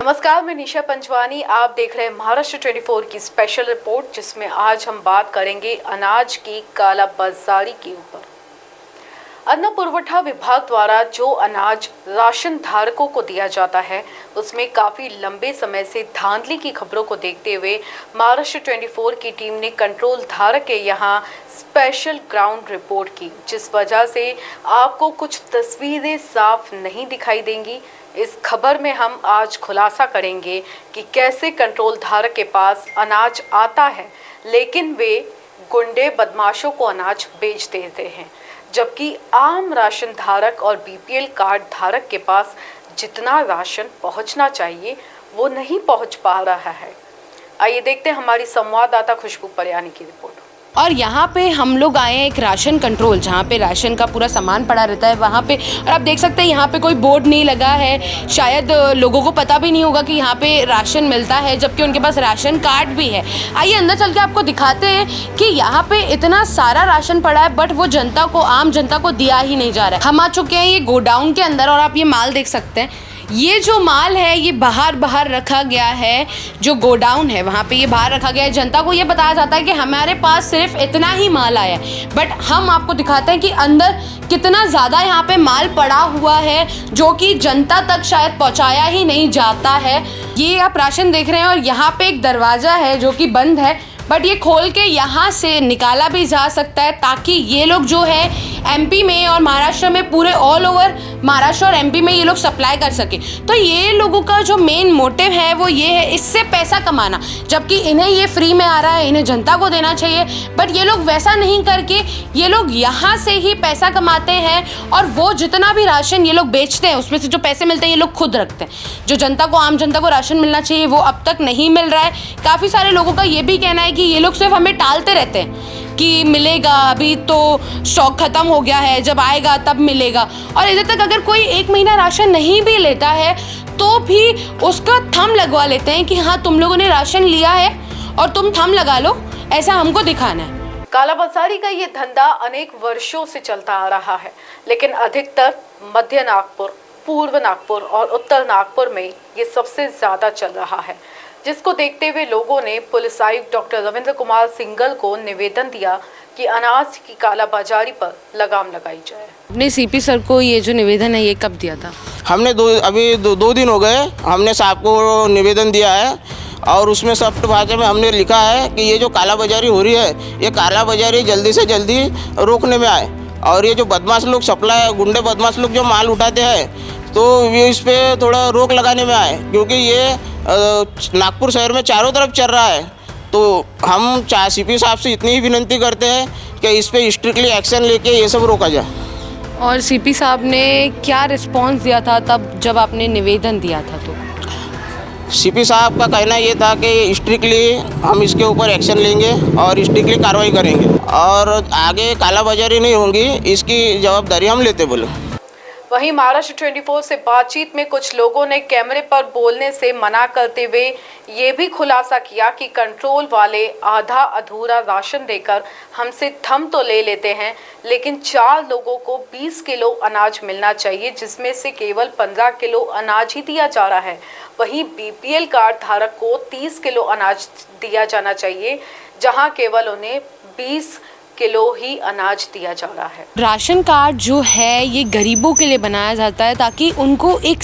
नमस्कार, मैं निशा पंचवानी। आप देख रहे हैं महाराष्ट्र 24 की स्पेशल रिपोर्ट, जिसमें आज हम बात करेंगे अनाज की कालाबाजारी के ऊपर। अन्न पुरवठा विभाग द्वारा जो अनाज राशन धारकों को दिया जाता है, उसमें काफ़ी लंबे समय से धांधली की खबरों को देखते हुए महाराष्ट्र 24 की टीम ने कंट्रोल धारक के यहाँ स्पेशल ग्राउंड रिपोर्ट की, जिस वजह से आपको कुछ तस्वीरें साफ नहीं दिखाई देंगी। इस खबर में हम आज खुलासा करेंगे कि कैसे कंट्रोल धारक के पास अनाज आता है, लेकिन वे गुंडे बदमाशों को अनाज बेच देते हैं, जबकि आम राशन धारक और बीपीएल कार्ड धारक के पास जितना राशन पहुंचना चाहिए वो नहीं पहुंच पा रहा है। आइए देखते हैं हमारी संवाददाता खुशबू परियानी की रिपोर्ट। और यहाँ पे हम लोग आए हैं एक राशन कंट्रोल, जहाँ पे राशन का पूरा सामान पड़ा रहता है वहाँ पे। और आप देख सकते हैं यहाँ पे कोई बोर्ड नहीं लगा है, शायद लोगों को पता भी नहीं होगा कि यहाँ पे राशन मिलता है, जबकि उनके पास राशन कार्ड भी है। आइए अंदर चल के आपको दिखाते हैं कि यहाँ पे इतना सारा राशन पड़ा है, बट वो जनता को, आम जनता को दिया ही नहीं जा रहा है। हम आ चुके हैं ये गोडाउन के अंदर और आप ये माल देख सकते हैं। ये जो माल है ये बाहर रखा गया है, जो गोडाउन है वहाँ पे ये बाहर रखा गया है। जनता को ये बताया जाता है कि हमारे पास सिर्फ इतना ही माल आया है, बट हम आपको दिखाते हैं कि अंदर कितना ज़्यादा यहाँ पे माल पड़ा हुआ है, जो कि जनता तक शायद पहुँचाया ही नहीं जाता है। ये आप राशन देख रहे हैं और यहाँ पे एक दरवाज़ा है जो कि बंद है, बट ये खोल के यहाँ से निकाला भी जा सकता है, ताकि ये लोग जो है एमपी में और महाराष्ट्र में, पूरे ऑल ओवर महाराष्ट्र और एमपी में ये लोग सप्लाई कर सके। तो ये लोगों का जो मेन मोटिव है वो ये है इससे पैसा कमाना, जबकि इन्हें ये फ्री में आ रहा है, इन्हें जनता को देना चाहिए, बट ये लोग वैसा नहीं करके ये लोग यहाँ से ही पैसा कमाते हैं। और वो जितना भी राशन ये लोग बेचते हैं उसमें से जो पैसे मिलते हैं ये लोग खुद रखते हैं। जो जनता को, आम जनता को राशन मिलना चाहिए वो अब तक नहीं मिल रहा है। काफ़ी सारे लोगों का ये भी कहना है कि ये लोग सिर्फ हमें टालते रहते हैं कि मिलेगा, अभी तो स्टॉक ख़त्म हो गया है, जब आएगा तब मिलेगा। और इधर तक अगर कोई एक महीना राशन नहीं भी लेता है तो भी उसका थंब लगवा लेते हैं कि हाँ तुम लोगों ने राशन लिया है और तुम थंब लगा लो, ऐसा हमको दिखाना है। कालाबाजारी का ये धंधा अनेक वर्षों से चलता आ रहा है, लेकिन अधिकतर मध्य नागपुर, पूर्व नागपुर और उत्तर नागपुर में ये सबसे ज़्यादा चल रहा है, जिसको देखते हुए लोगों ने पुलिस आयुक्त डॉक्टर रविंद्र कुमार सिंघल को निवेदन दिया कि अनाज की कालाबाजारी पर लगाम लगाई जाए। अपने सीपी सर को ये जो निवेदन है ये कब दिया था? हमने दो दिन हो गए, हमने साहब को निवेदन दिया है और उसमें सख्त भाषा में हमने लिखा है कि ये जो कालाबाजारी हो रही है, ये कालाबाजारी जल्दी से जल्दी रोकने में आए। और ये जो बदमाश लोग सप्लाई, गुंडे बदमाश लोग जो माल उठाते हैं, तो ये इस पर थोड़ा रोक लगाने में आए, क्योंकि ये नागपुर शहर में चारों तरफ चल रहा है। तो हम सीपी साहब से इतनी ही विनती करते हैं कि इस पर स्ट्रिक्टली एक्शन लेके ये सब रोका जाए। और सीपी साहब ने क्या रिस्पांस दिया था तब जब आपने निवेदन दिया था? तो सीपी साहब का कहना ये था कि स्ट्रिक्टली हम इसके ऊपर एक्शन लेंगे और स्ट्रिक्टली कार्रवाई करेंगे और आगे कालाबाजारी नहीं होगी, इसकी जवाबदारी हम लेते बोले। वहीं महाराष्ट्र 24 से बातचीत में कुछ लोगों ने कैमरे पर बोलने से मना करते हुए ये भी खुलासा किया कि कंट्रोल वाले आधा अधूरा राशन देकर हमसे थम तो ले लेते हैं, लेकिन 4 लोगों को 20 किलो अनाज मिलना चाहिए, जिसमें से केवल 15 किलो अनाज ही दिया जा रहा है। वहीं बीपीएल कार्ड धारक को 30 किलो अनाज दिया जाना चाहिए, जहां केवल उन्हें 20 किलो ही अनाज दिया जा रहा है। राशन कार्ड जो है ये गरीबों के लिए बनाया जाता है, ताकि उनको एक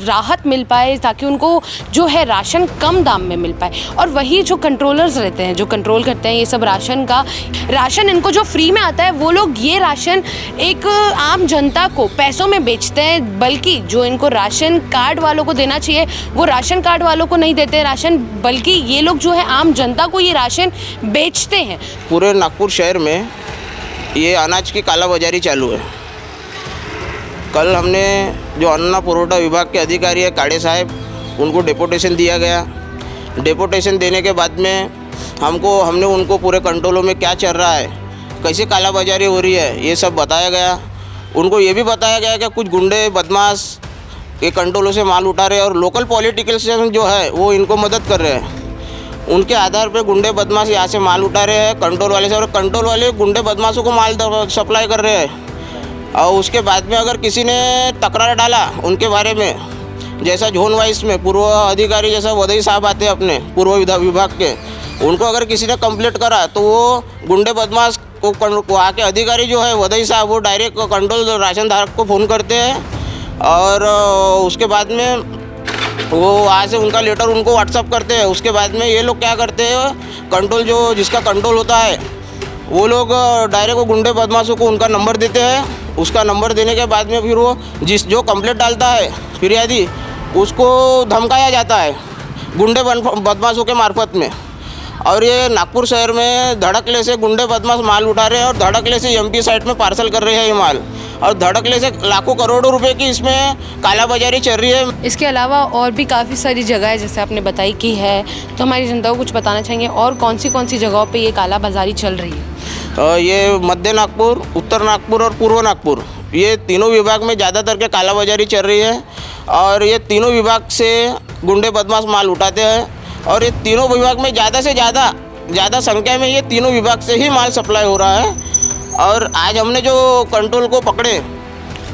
राहत मिल पाए, ताकि उनको जो है राशन कम दाम में मिल पाए। और वही जो कंट्रोलर्स रहते हैं, जो कंट्रोल करते हैं ये सब राशन का, राशन इनको जो फ्री में आता है वो लोग ये राशन एक आम जनता को पैसों में बेचते हैं, बल्कि जो इनको राशन कार्ड वालों को देना चाहिए वो राशन कार्ड वालों को नहीं देते राशन, बल्कि ये लोग जो है आम जनता को ये राशन बेचते हैं। पूरे नागपुर शहर में ये अनाज की कालाबाजारी चालू है। कल हमने जो अन्न पुरवठा विभाग के अधिकारी है काड़े साहब, उनको डेपुटेशन दिया गया। डेपुटेशन देने के बाद में हमने उनको पूरे कंट्रोलों में क्या चल रहा है, कैसे कालाबाजारी हो रही है, ये सब बताया गया। उनको ये भी बताया गया कि कुछ गुंडे बदमाश ये कंट्रोलों से माल उठा रहे हैं और लोकल पॉलिटिशियन जो है वो इनको मदद कर रहे हैं। उनके आधार पे गुंडे बदमाश यहाँ से माल उठा रहे हैं कंट्रोल वाले से, और कंट्रोल वाले गुंडे बदमाशों को माल सप्लाई कर रहे हैं। और उसके बाद में अगर किसी ने तकरार डाला उनके बारे में जैसा जोन वाइज में पूर्व अधिकारी जैसा वदई साहब आते हैं अपने पूर्व विभाग के, उनको अगर किसी ने कंप्लेंट करा तो वो गुंडे बदमाश को वहाँ के अधिकारी जो है वदई साहब वो डायरेक्ट कंट्रोल राशन धारक को फ़ोन करते हैं और उसके बाद में वो वहाँ से उनका लेटर उनको व्हाट्सअप करते हैं। उसके बाद में ये लोग क्या करते हैं, कंट्रोल जो जिसका कंट्रोल होता है वो लोग डायरेक्ट वो गुंडे बदमाशों को उनका नंबर देते हैं। उसका नंबर देने के बाद में फिर वो जो कंप्लेंट डालता है फिरियादी उसको धमकाया जाता है गुंडे बदमाशों के मार्फत में। और ये नागपुर शहर में धड़कले से गुंडे बदमाश माल उठा रहे हैं और धड़कले से एमपी साइड में पार्सल कर रहे हैं ये माल, और धड़कले से लाखों करोड़ों रुपए की इसमें कालाबाजारी चल रही है। इसके अलावा और भी काफ़ी सारी जगह है जैसे आपने बताई कि है, तो हमारी जनता को कुछ बताना चाहेंगे और कौन सी जगहों पे ये कालाबाजारी चल रही है? ये मध्य नागपुर, उत्तर नागपुर और पूर्व नागपुर, ये तीनों विभाग में ज़्यादातर के कालाबाजारी चल रही है। और ये तीनों विभाग से गुंडे बदमाश माल उठाते हैं और ये तीनों विभाग में ज़्यादा से ज़्यादा संख्या में ये तीनों विभाग से ही माल सप्लाई हो रहा है। और आज हमने जो कंट्रोल को पकड़े,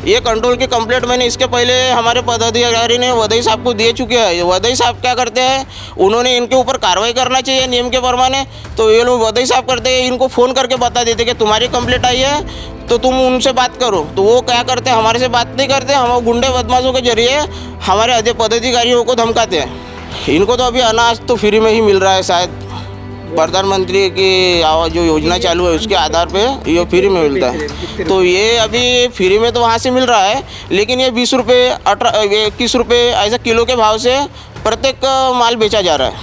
ये कंट्रोल की कंप्लेंट मैंने इसके पहले हमारे पदाधिकारी ने वदई साहब को दे चुके हैं। वदई साहब क्या करते हैं, उन्होंने इनके ऊपर कार्रवाई करना चाहिए नियम के प्रमाणे, तो ये लोग वदई साहब करते हैं इनको फ़ोन करके बता देते कि तुम्हारी कंप्लेंट आई है तो तुम उनसे बात करो। तो वो क्या करते हैं, हमारे से बात नहीं करते, हम गुंडे बदमाशों के जरिए हमारे पदाधिकारियों को धमकाते हैं। इनको तो अभी अनाज तो फ्री में ही मिल रहा है, शायद प्रधानमंत्री की जो योजना चालू है उसके आधार पे ये फ्री में मिलता है। तो ये अभी फ्री में तो वहाँ से मिल रहा है, लेकिन ये 20 रुपये 21 रुपये ऐसा किलो के भाव से प्रत्येक माल बेचा जा रहा है।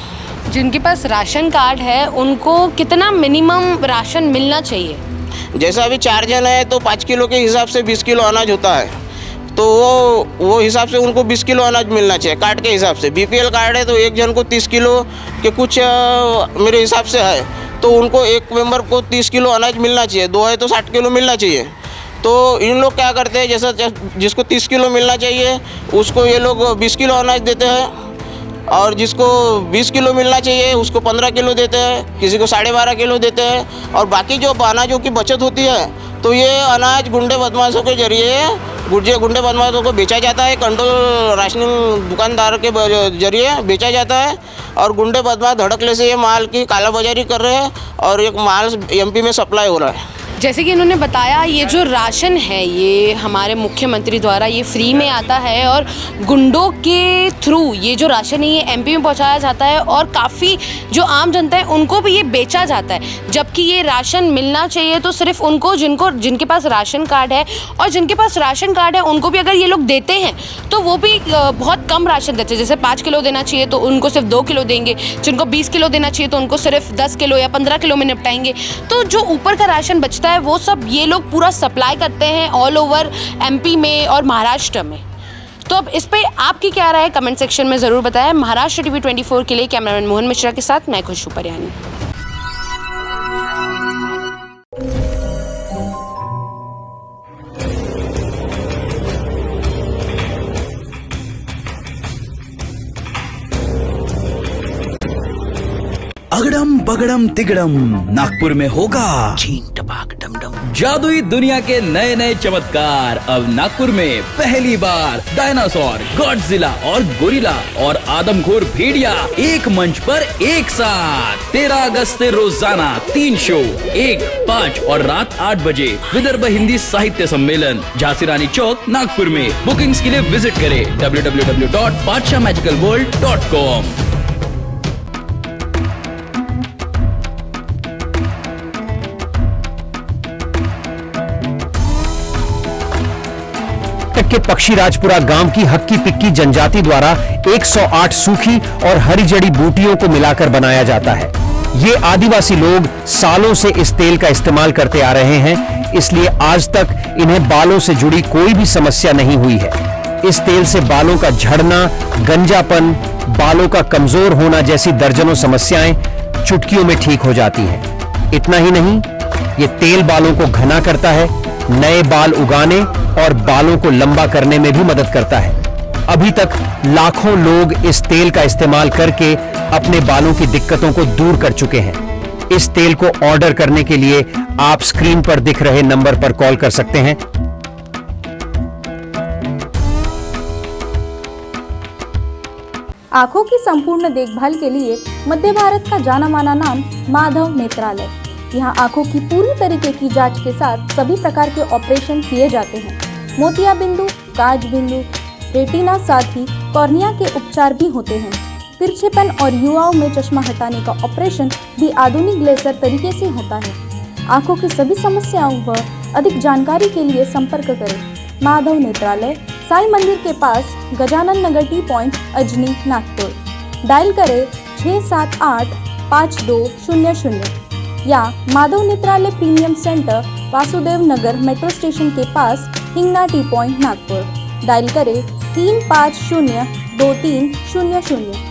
जिनके पास राशन कार्ड है उनको कितना मिनिमम राशन मिलना चाहिए? जैसा अभी 4 जन है तो 5 किलो के हिसाब से 20 किलो अनाज होता है, तो वो हिसाब से उनको 20 किलो अनाज मिलना चाहिए कार्ड के हिसाब से। बीपीएल कार्ड है तो एक जन को 30 किलो के कुछ मेरे हिसाब से है, तो उनको एक मेंबर को 30 किलो अनाज मिलना चाहिए, 2 है तो 60 किलो मिलना चाहिए। तो इन लोग क्या करते हैं, जैसा जिसको 30 किलो मिलना चाहिए उसको ये लोग 20 किलो अनाज देते हैं, और जिसको 20 किलो मिलना चाहिए उसको 15 किलो देते हैं, किसी को 12.5 किलो देते हैं। और बाकी जो अनाजों की बचत होती है तो ये अनाज गुंडे बदमाशों के जरिए गुंडे बदमाशों को बेचा जाता है, कंट्रोल राशनिंग दुकानदार के जरिए बेचा जाता है। और गुंडे बदमाश धड़कले से ये माल की कालाबाजारी कर रहे हैं और एक माल एमपी में सप्लाई हो रहा है। जैसे कि इन्होंने बताया ये जो राशन है ये हमारे मुख्यमंत्री द्वारा ये फ्री में आता है और गुंडों के थ्रू ये जो राशन है ये एमपी में पहुंचाया जाता है और काफ़ी जो आम जनता है उनको भी ये बेचा जाता है। जबकि ये राशन मिलना चाहिए तो सिर्फ उनको जिनके पास राशन कार्ड है, और जिनके पास राशन कार्ड है उनको भी अगर ये लोग देते हैं तो वो भी बहुत कम राशन देते हैं। जैसे 5 किलो देना चाहिए तो उनको सिर्फ 2 किलो देंगे, जिनको 20 किलो देना चाहिए तो उनको सिर्फ 10 किलो या 15 किलो में निपटाएंगे। तो जो ऊपर का राशन बचता है वो सब ये लोग पूरा सप्लाई करते हैं ऑल ओवर एमपी में और महाराष्ट्र में। तो अब इस पे आपकी क्या राय है कमेंट सेक्शन में ज़रूर बताएं। महाराष्ट्र टीवी 24 के लिए कैमरामैन मोहन मिश्रा के साथ मैं खुशबू परियानी। अगड़म बगड़म तिगड़म नागपुर में होगा जादुई दुनिया के नए नए चमत्कार। अब नागपुर में पहली बार डायनासोर, गॉडजिला और गोरिल्ला और आदमखोर भेड़िया एक मंच पर एक साथ। 13 अगस्त से रोजाना 3 शो, 1, 5 और रात 8 बजे विदर्भ हिंदी साहित्य सम्मेलन, झांसी रानी चौक, नागपुर में। बुकिंग्स के लिए विजिट करें www.badshahmagicalworld.com। के पक्षीराजपुरा गांव की हक्की पिक्की जनजाति द्वारा 108 सूखी और हरी जड़ी बूटियों को मिलाकर बनाया जाता है। ये आदिवासी लोग सालों से इस तेल का इस्तेमाल करते आ रहे हैं, इसलिए आज तक इन्हें बालों से जुड़ी कोई भी समस्या नहीं हुई है। इस तेल से बालों का झड़ना, गंजापन, बालों का कमजोर होना जैसी दर्जनों समस्याएं चुटकियों में ठीक हो जाती हैं। इतना ही नहीं, ये तेल बालों को घना करता है, नए बाल उगाने और बालों को लंबा करने में भी मदद करता है। अभी तक लाखों लोग इस तेल का इस्तेमाल करके अपने बालों की दिक्कतों को दूर कर चुके हैं। इस तेल को ऑर्डर करने के लिए आप स्क्रीन पर दिख रहे नंबर पर कॉल कर सकते हैं। आंखों की संपूर्ण देखभाल के लिए मध्य भारत का जाना माना नाम माधव नेत्रालय। यहाँ आंखों की पूरी तरीके की जांच के साथ सभी प्रकार के ऑपरेशन किए जाते हैं। मोतिया बिंदु, काज बिंदु, रेटिना साथ ही कॉर्निया के उपचार भी होते हैं। तिरछेपन और युवाओं में चश्मा हटाने का ऑपरेशन भी आधुनिक लेजर तरीके से होता है। आंखों की सभी समस्याओं व अधिक जानकारी के लिए संपर्क करें माधव नेत्रालय, साई मंदिर के पास, Gajanan Nagar T point, Ajni, Nagpur. Dial करें 678-5200 या Madhav Netralaya premium center, Vasudev Nagar metro station के पास, Hingna T point, Nagpur. Dial करें 3502300।